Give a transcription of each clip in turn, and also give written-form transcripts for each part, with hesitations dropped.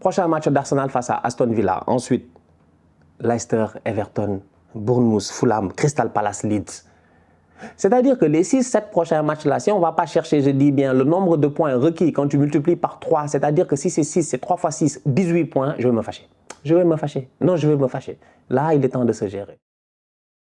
Prochain match d'Arsenal face à Aston Villa. Ensuite, Leicester, Everton, Bournemouth, Fulham, Crystal Palace, Leeds. C'est-à-dire que les 6-7 prochains matchs-là, si on ne va pas chercher, je dis bien, le nombre de points requis quand tu multiplies par 3, c'est-à-dire que si c'est 6, c'est 3 fois 6, 18 points, je vais me fâcher. Je vais me fâcher. Non, je vais me fâcher. Là, il est temps de se gérer.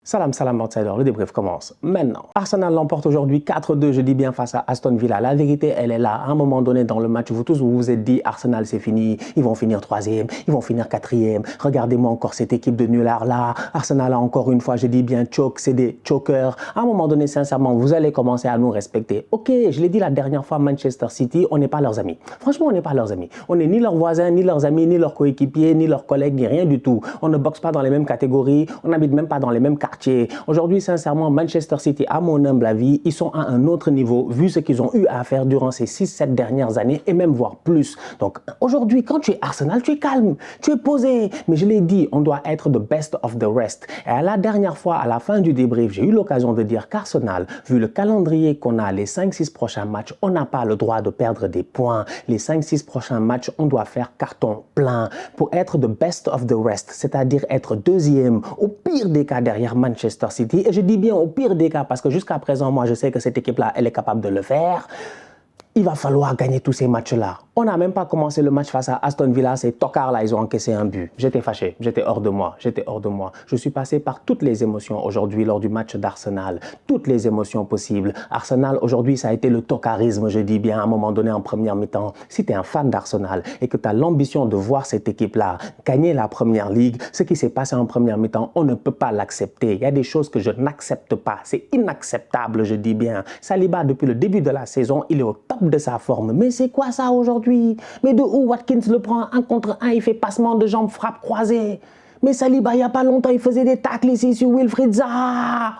Salam, salam, outsider, le débrief commence maintenant. Arsenal l'emporte aujourd'hui 4-2, je dis bien, face à Aston Villa. La vérité, elle est là. À un moment donné dans le match, vous tous, vous vous êtes dit, Arsenal, c'est fini, ils vont finir 3e, ils vont finir 4e. Regardez-moi encore cette équipe de nullards là. Arsenal a encore une fois, je dis bien, choke, c'est des chokers. À un moment donné, sincèrement, vous allez commencer à nous respecter. Ok, je l'ai dit la dernière fois, Manchester City, on n'est pas leurs amis. Franchement, on n'est pas leurs amis. On n'est ni leurs voisins, ni leurs amis, ni leurs coéquipiers, ni leurs collègues, ni rien du tout. On ne boxe pas dans les mêmes catégories, on n'habite même pas dans les mêmes quartiers. Aujourd'hui, sincèrement, Manchester City, à mon humble avis, ils sont à un autre niveau vu ce qu'ils ont eu à faire durant ces 6-7 dernières années et même voire plus. Donc aujourd'hui, quand tu es Arsenal, tu es calme, tu es posé. Mais je l'ai dit, on doit être the best of the rest. Et à la dernière fois, à la fin du débrief, j'ai eu l'occasion de dire qu'Arsenal, vu le calendrier qu'on a, les 5-6 prochains matchs, on n'a pas le droit de perdre des points. Les 5-6 prochains matchs, on doit faire carton plein pour être the best of the rest, c'est-à-dire être deuxième, au pire des cas derrière Manchester City. Et je dis bien au pire des cas parce que jusqu'à présent, moi, je sais que cette équipe-là, elle est capable de le faire. Il va falloir gagner tous ces matchs-là. On n'a même pas commencé le match face à Aston Villa. Ces tocards-là, ils ont encaissé un but. J'étais fâché, j'étais hors de moi, j'étais hors de moi. Je suis passé par toutes les émotions aujourd'hui lors du match d'Arsenal. Toutes les émotions possibles. Arsenal, aujourd'hui, ça a été le tocarisme, je dis bien, à un moment donné en première mi-temps. Si tu es un fan d'Arsenal et que tu as l'ambition de voir cette équipe-là gagner la première ligue, ce qui s'est passé en première mi-temps, on ne peut pas l'accepter. Il y a des choses que je n'accepte pas. C'est inacceptable, je dis bien. Saliba, depuis le début de la saison, il est au top de sa forme. Mais c'est quoi ça aujourd'hui? Mais de où Watkins le prend 1 contre 1, il fait passement de jambes, frappe croisée. Mais Saliba, il n'y a pas longtemps, il faisait des tacles ici sur Wilfried Zaha.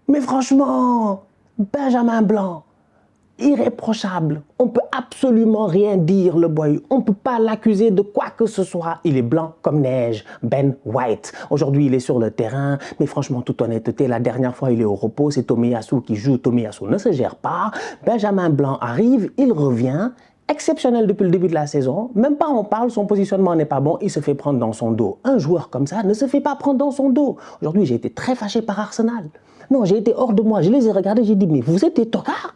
Mais franchement, Benjamin Blanc, irréprochable. On ne peut absolument rien dire, le boy. On ne peut pas l'accuser de quoi que ce soit. Il est blanc comme neige. Ben White. Aujourd'hui, il est sur le terrain. Mais franchement, toute honnêteté, la dernière fois, il est au repos. C'est Tomiyasu qui joue. Tomiyasu ne se gère pas. Benjamin Blanc arrive. Il revient. Exceptionnel depuis le début de la saison. Même pas on parle, son positionnement n'est pas bon. Il se fait prendre dans son dos. Un joueur comme ça ne se fait pas prendre dans son dos. Aujourd'hui, j'ai été très fâché par Arsenal. Non, j'ai été hors de moi. Je les ai regardés. J'ai dit, mais vous êtes des tocards?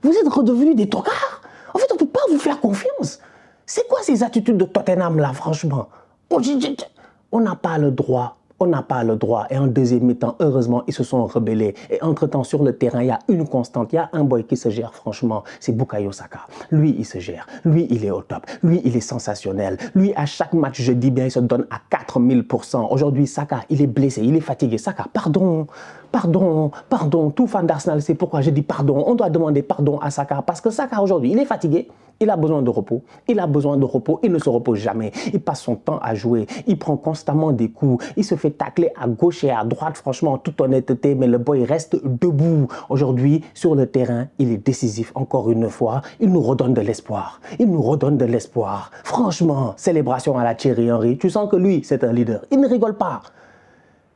Vous êtes redevenus des tocards. En fait, on ne peut pas vous faire confiance. C'est quoi ces attitudes de Tottenham là, franchement? On n'a pas le droit. On n'a pas le droit. Et en deuxième mi-temps, heureusement, ils se sont rebellés. Et entre-temps, sur le terrain, il y a une constante. Il y a un boy qui se gère, franchement. C'est Bukayo Saka. Lui, il se gère. Lui, il est au top. Lui, il est sensationnel. Lui, à chaque match, je dis bien, il se donne à 4000%. Aujourd'hui, Saka, il est blessé. Il est fatigué. Saka, pardon. Pardon, pardon. Tout fan d'Arsenal, c'est pourquoi je dis pardon. On doit demander pardon à Saka. Parce que Saka, aujourd'hui, il est fatigué. Il a besoin de repos. Il a besoin de repos. Il ne se repose jamais. Il passe son temps à jouer. Il prend constamment des coups. Il se fait tacler à gauche et à droite, franchement, en toute honnêteté. Mais le boy reste debout. Aujourd'hui, sur le terrain, il est décisif. Encore une fois, il nous redonne de l'espoir. Il nous redonne de l'espoir. Franchement, célébration à la Thierry Henry. Tu sens que lui, c'est un leader. Il ne rigole pas.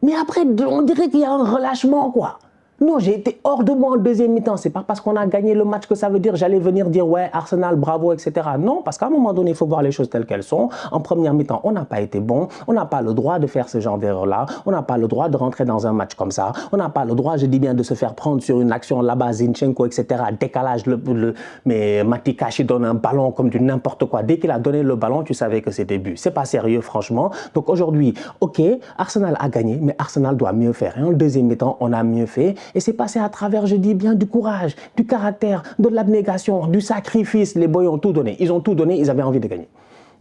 Mais après, on dirait qu'il y a un relâchement, quoi. Non, j'ai été hors de moi en deuxième mi-temps. C'est pas parce qu'on a gagné le match que ça veut dire j'allais venir dire ouais, Arsenal, bravo, etc. Non, parce qu'à un moment donné, il faut voir les choses telles qu'elles sont. En première mi-temps, on n'a pas été bon. On n'a pas le droit de faire ce genre d'erreur-là. On n'a pas le droit de rentrer dans un match comme ça. On n'a pas le droit, je dis bien, de se faire prendre sur une action là-bas, Zinchenko, etc. Décalage, mais Matikash, il donne un ballon comme du n'importe quoi. Dès qu'il a donné le ballon, tu savais que c'était but. C'est pas sérieux, franchement. Donc aujourd'hui, ok, Arsenal a gagné, mais Arsenal doit mieux faire. Et en deuxième mi-temps, on a mieux fait. Et c'est passé à travers, je dis bien, du courage, du caractère, de l'abnégation, du sacrifice. Les boys ont tout donné. Ils ont tout donné, ils avaient envie de gagner.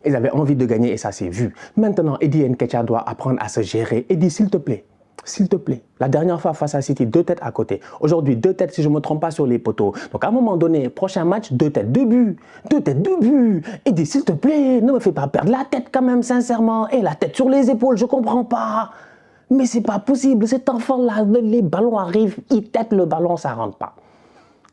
Ils avaient envie de gagner et ça s'est vu. Maintenant, Eddie Nketiah doit apprendre à se gérer. Eddie, s'il te plaît. S'il te plaît. La dernière fois face à City, 2 têtes à côté. Aujourd'hui, 2 têtes si je ne me trompe pas sur les poteaux. Donc à un moment donné, prochain match, 2 têtes, 2 buts. 2 têtes, 2 buts. Eddie, s'il te plaît, ne me fais pas perdre la tête quand même, sincèrement. Et la tête sur les épaules, je ne comprends pas. Mais c'est pas possible, cet enfant-là, les ballons arrivent, il tête le ballon, ça rentre pas.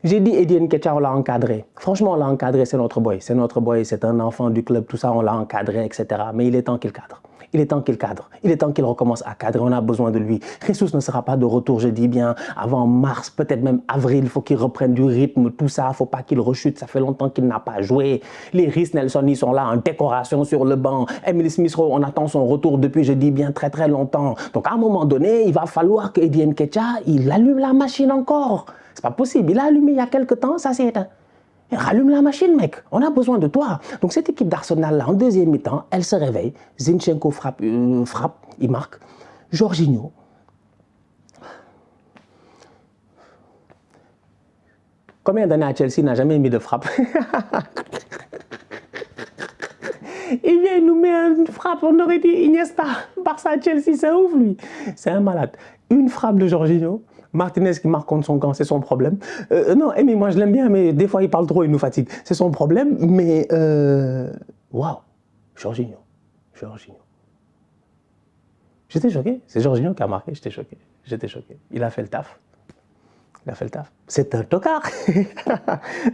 J'ai dit Eddie Nketiah, on l'a encadré. Franchement, on l'a encadré, c'est notre boy. C'est notre boy, c'est un enfant du club, tout ça, on l'a encadré, etc. Mais il est temps qu'il cadre. Il est temps qu'il cadre. Il est temps qu'il recommence à cadrer. On a besoin de lui. Jesus ne sera pas de retour, je dis bien, avant mars, peut-être même avril. Il faut qu'il reprenne du rythme, tout ça. Il ne faut pas qu'il rechute. Ça fait longtemps qu'il n'a pas joué. Les Rhys Nelson, ils sont là en décoration sur le banc. Emile Smith-Rowe, on attend son retour depuis, je dis bien, très très longtemps. Donc à un moment donné, il va falloir que Eddie Nketiah, il allume la machine encore. C'est pas possible. Il a allumé il y a quelques temps, ça s'est éteint. Rallume la machine, mec. On a besoin de toi. Donc, cette équipe d'Arsenal, là, en deuxième mi-temps, elle se réveille. Zinchenko frappe, il marque. Jorginho. Combien d'années à Chelsea n'a jamais mis de frappe? Il vient, il nous met une frappe. On aurait dit Iniesta. Barça, Chelsea, c'est ouf, lui. C'est un malade. Une frappe de Jorginho. Martinez qui marque contre son camp, c'est son problème. Non, Amy, moi je l'aime bien, mais des fois il parle trop, il nous fatigue. C'est son problème, mais waouh, Jorginho. J'étais choqué. C'est Jorginho qui a marqué, j'étais choqué. Il a fait le taf. C'est un tocard.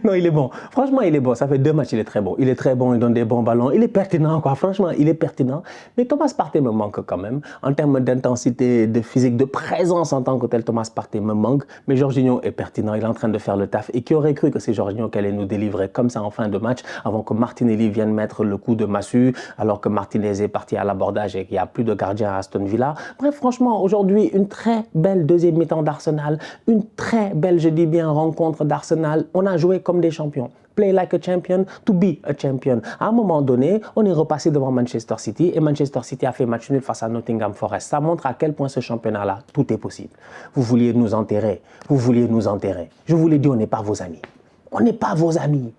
Non, il est bon. Franchement, il est bon. Ça fait 2 matchs, il est très bon. Il donne des bons ballons. Il est pertinent, quoi. Franchement, il est pertinent. Mais Thomas Partey me manque quand même. En termes d'intensité, de physique, de présence en tant que tel, Thomas Partey me manque. Mais Jorginho est pertinent. Il est en train de faire le taf. Et qui aurait cru que c'est Jorginho qui allait nous délivrer comme ça en fin de match, avant que Martinelli vienne mettre le coup de massue, alors que Martinez est parti à l'abordage et qu'il n'y a plus de gardien à Aston Villa. Bref, franchement, aujourd'hui, une très belle deuxième mi-temps d'Arsenal. Une très belle, je dis bien, rencontre d'Arsenal. On a joué comme des champions. Play like a champion to be a champion. À un moment donné, on est repassé devant Manchester City et Manchester City a fait match nul face à Nottingham Forest. Ça montre à quel point ce championnat-là, tout est possible. Vous vouliez nous enterrer. Je vous l'ai dit, on n'est pas vos amis.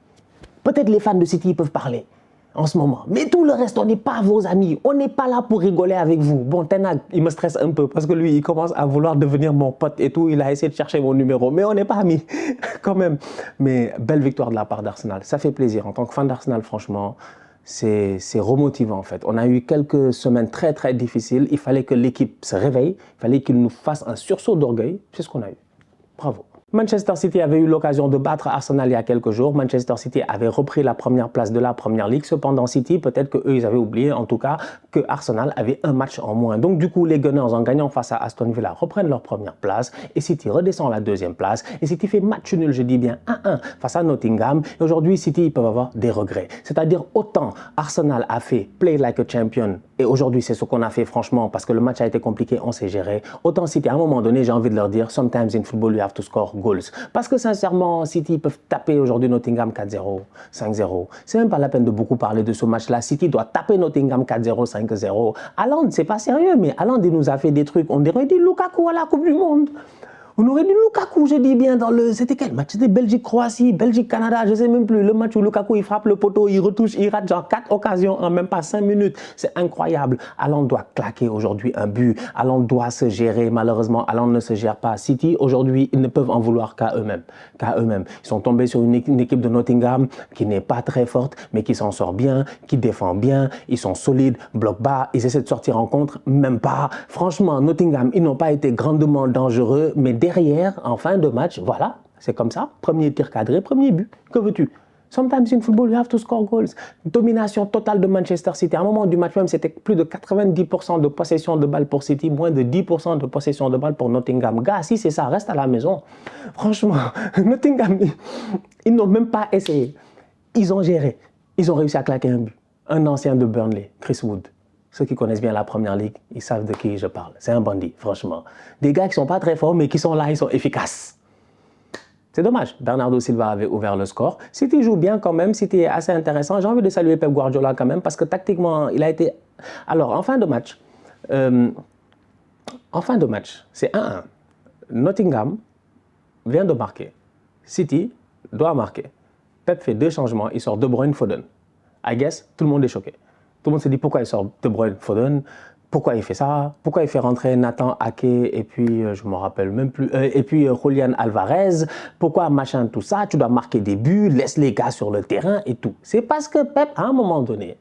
Peut-être les fans de City peuvent parler en ce moment. Mais tout le reste, on n'est pas vos amis. On n'est pas là pour rigoler avec vous. Bon, Ten Hag, il me stresse un peu parce que lui, il commence à vouloir devenir mon pote et tout. Il a essayé de chercher mon numéro. Mais on n'est pas amis quand même. Mais belle victoire de la part d'Arsenal. Ça fait plaisir. En tant que fan d'Arsenal, franchement, c'est remotivant en fait. On a eu quelques semaines très très difficiles. Il fallait que l'équipe se réveille. Il fallait qu'il nous fasse un sursaut d'orgueil. C'est ce qu'on a eu. Bravo. Manchester City avait eu l'occasion de battre Arsenal il y a quelques jours. Manchester City avait repris la première place de la Première Ligue. Cependant, City, peut-être qu'eux, ils avaient oublié, en tout cas, que Arsenal avait un match en moins. Donc, du coup, les Gunners, en gagnant face à Aston Villa, reprennent leur première place. Et City redescend à la deuxième place. Et City fait match nul, je dis bien 1-1 face à Nottingham. Et aujourd'hui, City, ils peuvent avoir des regrets. C'est-à-dire, autant Arsenal a fait play like a champion. Et aujourd'hui, c'est ce qu'on a fait, franchement, parce que le match a été compliqué, on s'est géré. Autant City, à un moment donné, j'ai envie de leur dire, sometimes in football, you have to score goals. Parce que sincèrement, City peuvent taper aujourd'hui Nottingham 4-0, 5-0. C'est même pas la peine de beaucoup parler de ce match-là. City doit taper Nottingham 4-0, 5-0. Haaland, c'est pas sérieux, mais Haaland, il nous a fait des trucs. On aurait dit Lukaku à la Coupe du Monde. On aurait dit Lukaku, je dis bien, dans le... C'était quel match? C'était Belgique-Croatie, Belgique-Canada, je sais même plus. Le match où Lukaku, il frappe le poteau, il retouche, il rate genre 4 occasions en même pas 5 minutes. C'est incroyable. Haaland doit claquer aujourd'hui un but. Haaland doit se gérer. Malheureusement, Haaland ne se gère pas. City, aujourd'hui, ils ne peuvent en vouloir qu'à eux-mêmes. Ils sont tombés sur une équipe de Nottingham qui n'est pas très forte, mais qui s'en sort bien, qui défend bien. Ils sont solides, bloc bas. Ils essaient de sortir en contre, même pas. Franchement, Nottingham, ils n'ont pas été grandement dangereux, mais derrière, en fin de match, voilà, c'est comme ça. Premier tir cadré, premier but. Que veux-tu? Sometimes in football, you have to score goals. Domination totale de Manchester City. À un moment du match même, c'était plus de 90% de possession de balle pour City, moins de 10% de possession de balle pour Nottingham. Gars, si c'est ça, reste à la maison. Franchement, Nottingham, ils n'ont même pas essayé. Ils ont géré. Ils ont réussi à claquer un but. Un ancien de Burnley, Chris Wood. Ceux qui connaissent bien la Première Ligue, ils savent de qui je parle. C'est un bandit, franchement. Des gars qui ne sont pas très forts, mais qui sont là, ils sont efficaces. C'est dommage. Bernardo Silva avait ouvert le score. City joue bien quand même. City est assez intéressant. J'ai envie de saluer Pep Guardiola quand même, parce que tactiquement, il a été... Alors, en fin de match, c'est 1-1. Nottingham vient de marquer. City doit marquer. Pep fait 2 changements. Il sort De Bruyne, Foden. I guess, tout le monde est choqué. Tout le monde se dit pourquoi il sort De Bruyne, Foden, pourquoi il fait ça, pourquoi il fait rentrer Nathan Ake et puis je me rappelle même plus, et puis Julian Alvarez, pourquoi machin tout ça, tu dois marquer des buts, laisse les gars sur le terrain et tout. C'est parce que Pep, à un moment donné,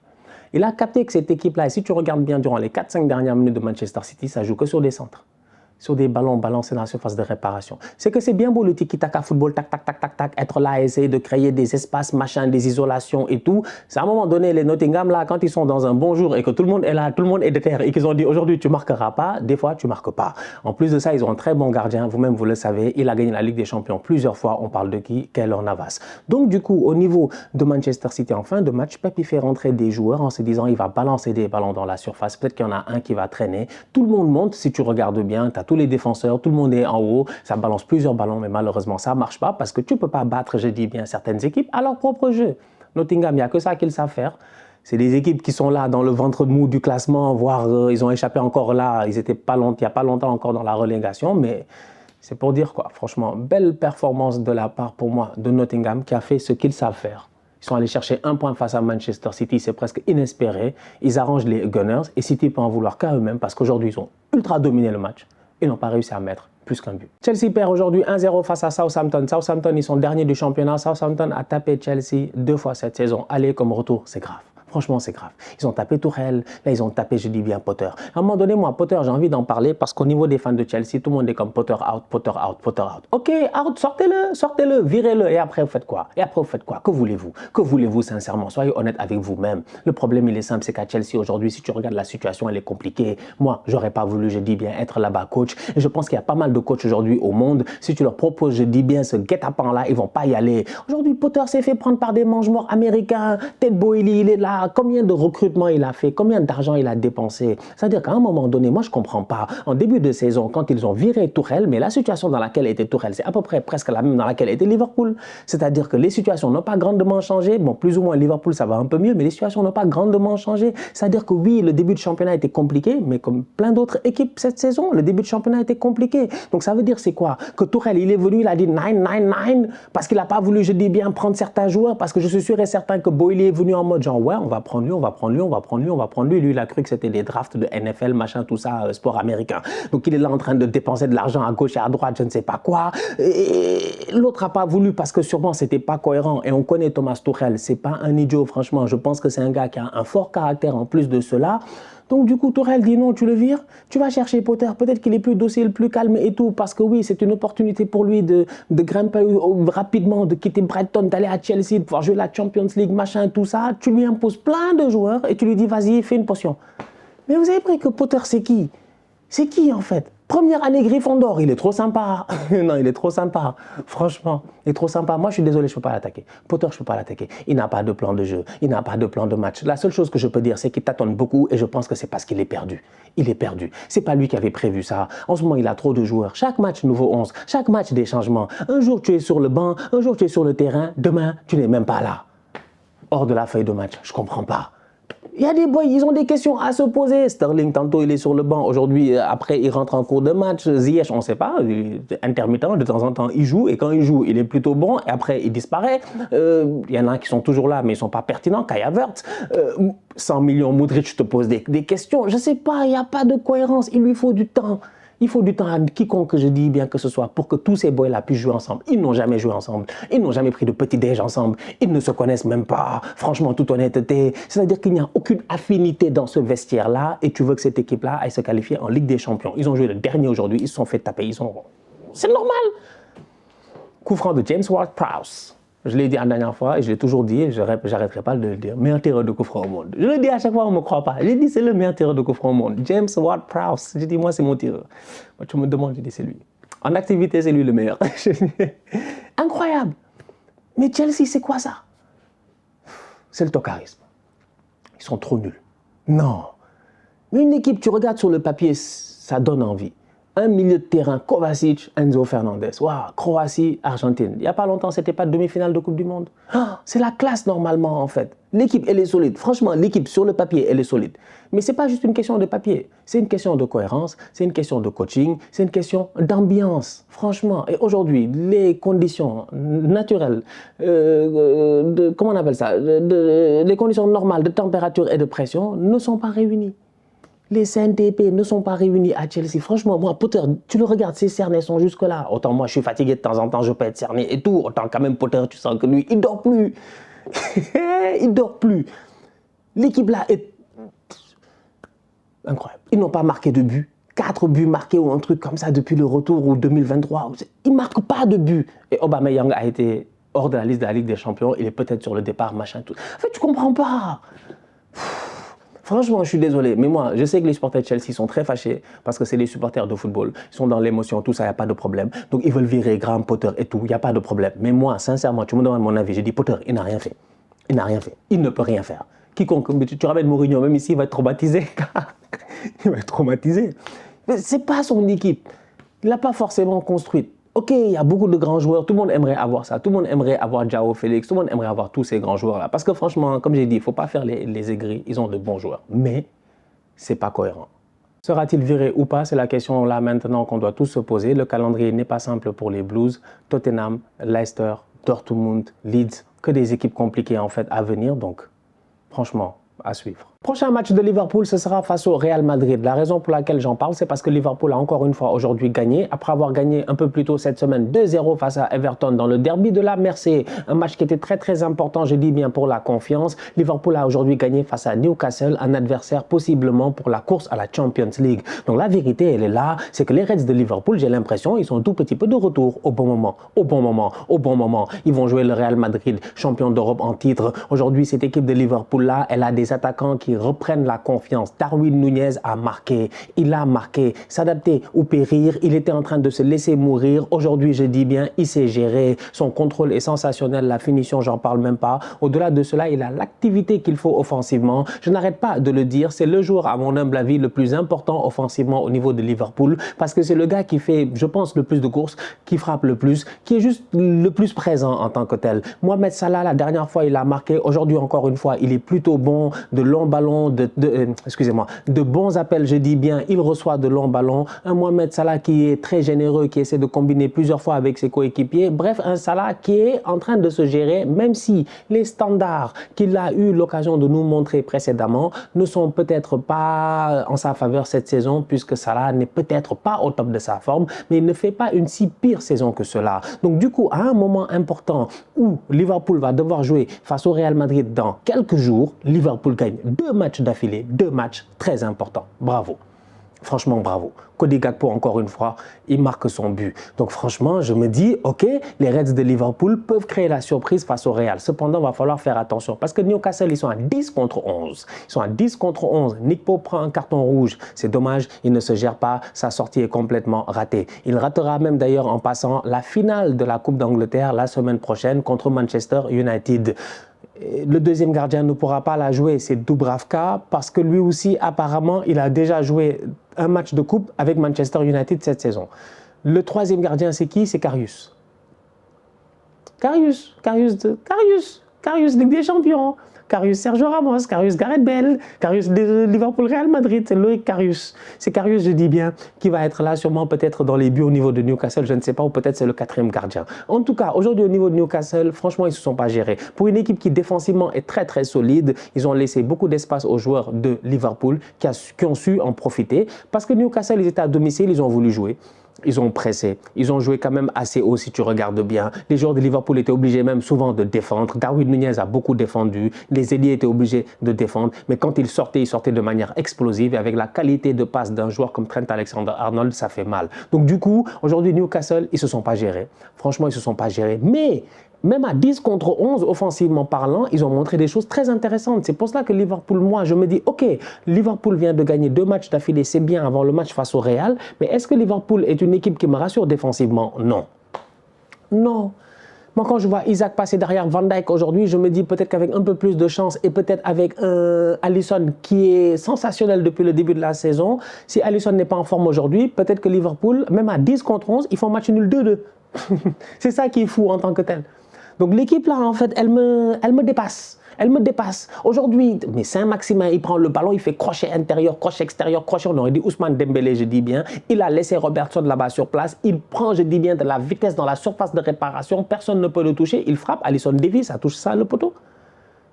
il a capté que cette équipe-là, et si tu regardes bien durant les 4-5 dernières minutes de Manchester City, ça joue que sur des centres. sur des ballons balancés dans la surface de réparation. C'est que c'est bien beau le tiki-taka football, tac, tac, tac, tac, tac, être là, essayer de créer des espaces, machin, des isolations et tout. C'est à un moment donné, les Nottingham, là, quand ils sont dans un bon jour et que tout le monde est là, tout le monde est de terre et qu'ils ont dit aujourd'hui tu marqueras pas, des fois tu marques pas. En plus de ça, ils ont un très bon gardien, vous-même vous le savez, il a gagné la Ligue des Champions plusieurs fois, on parle de qui? Keylor Navas. Donc du coup, au niveau de Manchester City en fin de match, Pep il fait rentrer des joueurs en se disant il va balancer des ballons dans la surface, peut-être qu'il y en a un qui va traîner, tout le monde monte, si tu regardes bien, tu as tous les défenseurs, tout le monde est en haut, ça balance plusieurs ballons, mais malheureusement ça ne marche pas parce que tu ne peux pas battre, je dis bien, certaines équipes à leur propre jeu. Nottingham, il n'y a que ça qu'ils savent faire. C'est des équipes qui sont là dans le ventre mou du classement, voire ils ont échappé encore là, ils étaient pas il n'y a pas longtemps encore dans la relégation, mais c'est pour dire quoi, franchement, belle performance de la part pour moi de Nottingham qui a fait ce qu'ils savent faire. Ils sont allés chercher un point face à Manchester City, c'est presque inespéré. Ils arrangent les Gunners et City peut en vouloir qu'à eux-mêmes parce qu'aujourd'hui, ils ont ultra dominé le match. Ils n'ont pas réussi à mettre plus qu'un but. Chelsea perd aujourd'hui 1-0 face à Southampton. Southampton, ils sont derniers du championnat. Southampton a tapé Chelsea 2 fois cette saison. Aller comme retour, c'est grave. Franchement, c'est grave. Ils ont tapé Tuchel, là ils ont tapé, je dis bien, Potter. À un moment donné, moi, Potter, j'ai envie d'en parler parce qu'au niveau des fans de Chelsea, tout le monde est comme Potter out, Potter out, Potter out. Ok, out, sortez-le, virez-le. Et après, vous faites quoi? Que voulez-vous? Que voulez-vous sincèrement? Soyez honnête avec vous-même. Le problème, il est simple, c'est qu'à Chelsea aujourd'hui, si tu regardes la situation, elle est compliquée. Moi, j'aurais pas voulu, je dis bien, être là-bas coach. Et je pense qu'il y a pas mal de coachs aujourd'hui au monde. Si tu leur proposes, je dis bien, ce guet-apens-là, ils vont pas y aller. Aujourd'hui, Potter s'est fait prendre par des mange-morts américains. Ted Boehly, il est là. Combien de recrutements il a fait, combien d'argent il a dépensé. C'est-à-dire qu'à un moment donné, moi je ne comprends pas. En début de saison, quand ils ont viré Tuchel, mais la situation dans laquelle était Tuchel, c'est à peu près presque la même dans laquelle était Liverpool. C'est-à-dire que les situations n'ont pas grandement changé. Bon, plus ou moins Liverpool, ça va un peu mieux, mais les situations n'ont pas grandement changé. C'est-à-dire que oui, le début de championnat était compliqué, mais comme plein d'autres équipes cette saison, le début de championnat était compliqué. Donc ça veut dire c'est quoi? Que Tuchel, il est venu, il a dit 9-9-9, parce qu'il n'a pas voulu, je dis bien, prendre certains joueurs, parce que je suis sûr et certain que Boehly est venu en mode genre, ouais, on va prendre lui, on va prendre lui. Lui, il a cru que c'était des drafts de NFL, machin, tout ça, sport américain. Donc, il est là en train de dépenser de l'argent à gauche et à droite, je ne sais pas quoi. Et l'autre n'a pas voulu parce que sûrement, c'était pas cohérent. Et on connaît Thomas Tuchel, c'est pas un idiot, franchement. Je pense que c'est un gars qui a un fort caractère en plus de cela. Donc, du coup, Tuchel dit non, tu le vires, tu vas chercher Potter. Peut-être qu'il est plus docile, plus calme et tout, parce que oui, c'est une opportunité pour lui de grimper rapidement, de quitter Brighton, d'aller à Chelsea, de pouvoir jouer la Champions League, machin, tout ça. Tu lui imposes plein de joueurs et tu lui dis, vas-y, fais une potion. Mais vous avez pris que Potter, c'est qui? C'est qui, en fait? Première année Gryffondor, il est trop sympa. Non, il est trop sympa. Franchement, il est trop sympa. Moi, je suis désolé, je ne peux pas l'attaquer. Potter, je ne peux pas l'attaquer. Il n'a pas de plan de jeu. Il n'a pas de plan de match. La seule chose que je peux dire, c'est qu'il tâtonne beaucoup et je pense que c'est parce qu'il est perdu. Il est perdu. C'est pas lui qui avait prévu ça. En ce moment, il a trop de joueurs. Chaque match, nouveau 11. Chaque match, des changements. Un jour, tu es sur le banc. Un jour, tu es sur le terrain. Demain, tu n'es même pas là. Hors de la feuille de match. Je ne comprends pas. Il y a des boys, ils ont des questions à se poser. Sterling, tantôt, il est sur le banc. Aujourd'hui, après, il rentre en cours de match. Ziyech, on ne sait pas, intermittent, de temps en temps, il joue. Et quand il joue, il est plutôt bon. Et après, il disparaît. Il y en a qui sont toujours là, mais ils ne sont pas pertinents. Kai Havertz, 100 millions, Modric, je te pose des questions. Je ne sais pas, il n'y a pas de cohérence. Il lui faut du temps. Il faut du temps à quiconque, je dis bien que ce soit, pour que tous ces boys-là puissent jouer ensemble. Ils n'ont jamais joué ensemble. Ils n'ont jamais pris de petit-déj ensemble. Ils ne se connaissent même pas. Franchement, toute honnêteté. C'est-à-dire qu'il n'y a aucune affinité dans ce vestiaire-là et tu veux que cette équipe-là aille se qualifier en Ligue des Champions. Ils ont joué le dernier aujourd'hui. Ils se sont fait taper. C'est normal. Coup franc de James Ward-Prowse. Je l'ai dit la dernière fois et je l'ai toujours dit et je n'arrêterai pas de le dire. Meilleur tireur de coup franc au monde. Je le dis à chaque fois, on ne me croit pas. J'ai dit c'est le meilleur tireur de coup franc au monde. James Ward-Prowse. J'ai dit moi c'est mon tireur. Moi, tu me demandes, j'ai dit c'est lui. En activité, c'est lui le meilleur. Incroyable. Mais Chelsea, c'est quoi ça? C'est le tocarisme. Ils sont trop nuls. Non. Mais une équipe, tu regardes sur le papier, ça donne envie. Un milieu de terrain, Kovacic, Enzo Fernandez. Waouh, Croatie, Argentine. Il n'y a pas longtemps, c'était pas demi-finale de Coupe du Monde. C'est la classe normalement en fait. L'équipe, elle est solide. Franchement, l'équipe sur le papier, elle est solide. Mais ce n'est pas juste une question de papier. C'est une question de cohérence, c'est une question de coaching, c'est une question d'ambiance. Franchement, et aujourd'hui, les conditions naturelles, comment on appelle ça, les conditions normales de température et de pression ne sont pas réunies. Les CNTP ne sont pas réunis à Chelsea. Franchement, moi, Potter, tu le regardes, ses cernets sont jusque-là. Autant moi, je suis fatigué de temps en temps, je peux être cerné et tout. Autant quand même, Potter, tu sens que lui, il dort plus. Il dort plus. L'équipe là est incroyable. Ils n'ont pas marqué de but 4 buts marqués ou un truc comme ça depuis le retour ou 2023. Il ne marque pas de but. Et Aubameyang a été hors de la liste de la Ligue des Champions. Il est peut-être sur le départ, machin, tout. En fait, tu ne comprends pas. Franchement, je suis désolé, mais moi, je sais que les supporters de Chelsea sont très fâchés parce que c'est les supporters de football. Ils sont dans l'émotion, tout ça, il n'y a pas de problème. Donc, ils veulent virer Graham Potter et tout, il n'y a pas de problème. Mais moi, sincèrement, tu me demandes mon avis, j'ai dit Potter, il n'a rien fait. Il n'a rien fait. Il ne peut rien faire. Quiconque, tu ramènes Mourinho, même ici, il va être traumatisé. Il va être traumatisé. Mais ce n'est pas son équipe. Il ne l'a pas forcément construite. Ok, il y a beaucoup de grands joueurs, tout le monde aimerait avoir ça, tout le monde aimerait avoir João Félix, tout le monde aimerait avoir tous ces grands joueurs-là. Parce que franchement, comme j'ai dit, il ne faut pas faire les aigris, ils ont de bons joueurs. Mais ce n'est pas cohérent. Sera-t-il viré ou pas? C'est la question là maintenant qu'on doit tous se poser. Le calendrier n'est pas simple pour les Blues. Tottenham, Leicester, Dortmund, Leeds, que des équipes compliquées en fait à venir. Donc, franchement, à suivre. Prochain match de Liverpool, ce sera face au Real Madrid. La raison pour laquelle j'en parle, c'est parce que Liverpool a encore une fois aujourd'hui gagné. Après avoir gagné un peu plus tôt cette semaine 2-0 face à Everton dans le derby de la Mersey. Un match qui était très très important, je dis bien pour la confiance. Liverpool a aujourd'hui gagné face à Newcastle, un adversaire possiblement pour la course à la Champions League. Donc la vérité, elle est là, c'est que les Reds de Liverpool, j'ai l'impression, ils sont un tout petit peu de retour au bon moment, au bon moment, au bon moment. Ils vont jouer le Real Madrid, champion d'Europe en titre. Aujourd'hui, cette équipe de Liverpool-là, elle a des attaquants qui reprennent la confiance. Darwin Nunez a marqué, il a marqué, s'adapter ou périr, il était en train de se laisser mourir. Aujourd'hui, je dis bien, il s'est géré, son contrôle est sensationnel, la finition, j'en parle même pas. Au-delà de cela, il a l'activité qu'il faut offensivement. Je n'arrête pas de le dire, c'est le joueur, à mon humble avis, le plus important offensivement au niveau de Liverpool, parce que c'est le gars qui fait, je pense, le plus de courses, qui frappe le plus, qui est juste le plus présent en tant que tel. Mohamed Salah, la dernière fois, il a marqué, aujourd'hui encore une fois, il est plutôt bon, de longs ballons, de bons appels, je dis bien, il reçoit de longs ballons. Un Mohamed Salah qui est très généreux, qui essaie de combiner plusieurs fois avec ses coéquipiers. Bref, un Salah qui est en train de se gérer, même si les standards qu'il a eu l'occasion de nous montrer précédemment ne sont peut-être pas en sa faveur cette saison, puisque Salah n'est peut-être pas au top de sa forme, mais il ne fait pas une si pire saison que cela. Donc du coup, à un moment important où Liverpool va devoir jouer face au Real Madrid dans quelques jours, Liverpool gagne 2 matchs d'affilée, 2 matchs très importants. Bravo. Franchement, bravo. Cody Gakpo, encore une fois, il marque son but. Donc franchement, je me dis, ok, les Reds de Liverpool peuvent créer la surprise face au Real. Cependant, il va falloir faire attention parce que Newcastle, ils sont à 10 contre 11. Ils sont à 10 contre 11. Nick Pope prend un carton rouge. C'est dommage, il ne se gère pas. Sa sortie est complètement ratée. Il ratera même d'ailleurs en passant la finale de la Coupe d'Angleterre la semaine prochaine contre Manchester United. Le deuxième gardien ne pourra pas la jouer, c'est Dubravka, parce que lui aussi, apparemment, il a déjà joué un match de coupe avec Manchester United cette saison. Le troisième gardien, c'est qui? C'est Karius. Karius, Ligue des Champions. Karius Sergio Ramos, Karius Gareth Bale, Karius Liverpool Real Madrid, c'est Loïc Karius. C'est Karius, je dis bien, qui va être là sûrement peut-être dans les buts au niveau de Newcastle, je ne sais pas, ou peut-être c'est le 4e gardien. En tout cas, aujourd'hui au niveau de Newcastle, franchement, ils ne se sont pas gérés. Pour une équipe qui défensivement est très très solide, ils ont laissé beaucoup d'espace aux joueurs de Liverpool qui ont su en profiter. Parce que Newcastle, ils étaient à domicile, ils ont voulu jouer. Ils ont pressé, ils ont joué quand même assez haut si tu regardes bien. Les joueurs de Liverpool étaient obligés même souvent de défendre. Darwin Nunez a beaucoup défendu, les ailiers étaient obligés de défendre. Mais quand ils sortaient de manière explosive et avec la qualité de passe d'un joueur comme Trent Alexander-Arnold, ça fait mal. Donc du coup, aujourd'hui Newcastle, ils ne se sont pas gérés. Franchement, ils ne se sont pas gérés. Mais même à 10 contre 11, offensivement parlant, ils ont montré des choses très intéressantes. C'est pour cela que Liverpool, moi, je me dis, ok, Liverpool vient de gagner 2 matchs d'affilée, c'est bien avant le match face au Real, mais est-ce que Liverpool est une équipe qui me rassure défensivement? Non. Non. Moi, quand je vois Isaac passer derrière Van Dijk aujourd'hui, je me dis peut-être qu'avec un peu plus de chance et peut-être avec Alisson qui est sensationnel depuis le début de la saison, si Alisson n'est pas en forme aujourd'hui, peut-être que Liverpool, même à 10 contre 11, ils font match nul 2-2. C'est ça qui est fou en tant que tel. Donc l'équipe là, en fait, elle me dépasse. Elle me dépasse. Aujourd'hui, mais Saint-Maximin, il prend le ballon, il fait crochet intérieur, crochet extérieur, crochet. On aurait dit Ousmane Dembélé, je dis bien. Il a laissé Robertson là-bas sur place. Il prend, je dis bien, de la vitesse dans la surface de réparation. Personne ne peut le toucher. Il frappe. Alisson Davies, ça touche ça le poteau.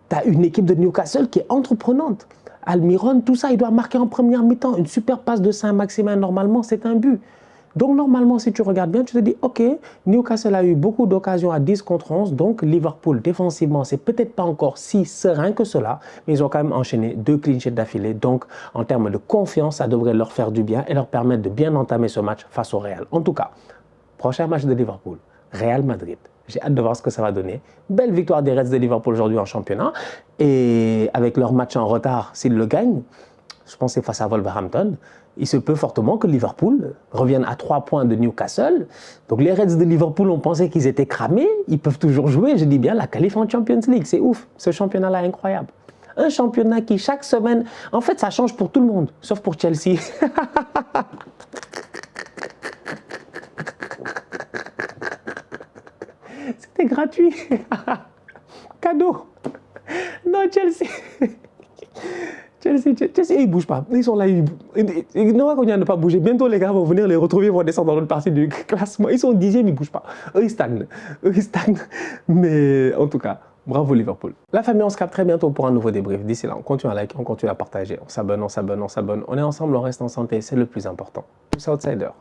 Tu as une équipe de Newcastle qui est entreprenante. Almiron, tout ça, il doit marquer en première mi-temps. Une super passe de Saint-Maximin, normalement, c'est un but. Donc normalement, si tu regardes bien, tu te dis, ok, Newcastle a eu beaucoup d'occasions à 10 contre 11, donc Liverpool, défensivement, c'est peut-être pas encore si serein que cela, mais ils ont quand même enchaîné 2 clean sheets d'affilée. Donc en termes de confiance, ça devrait leur faire du bien et leur permettre de bien entamer ce match face au Real. En tout cas, prochain match de Liverpool, Real Madrid. J'ai hâte de voir ce que ça va donner. Belle victoire des Reds de Liverpool aujourd'hui en championnat. Et avec leur match en retard, s'ils le gagnent, je pense que c'est face à Wolverhampton, il se peut fortement que Liverpool revienne à 3 points de Newcastle. Donc les Reds de Liverpool ont pensé qu'ils étaient cramés. Ils peuvent toujours jouer, je dis bien, la qualif en Champions League. C'est ouf, ce championnat-là est incroyable. Un championnat qui, chaque semaine, en fait, ça change pour tout le monde, sauf pour Chelsea. C'était gratuit. Cadeau. Non, Chelsea. Chelsea, ils ne bougent pas. Ils sont là. Ils n'ont pas qu'à ne pas bouger. Bientôt, les gars vont venir les retrouver, vont descendre dans l'autre partie du classement. Ils sont 10e, ils ne bougent pas. Eux, ils stagnent. Mais en tout cas, bravo Liverpool. La famille, on se capte très bientôt pour un nouveau débrief. D'ici là, on continue à liker, on continue à partager. On s'abonne. On est ensemble, on reste en santé. C'est le plus important. Tous outsiders.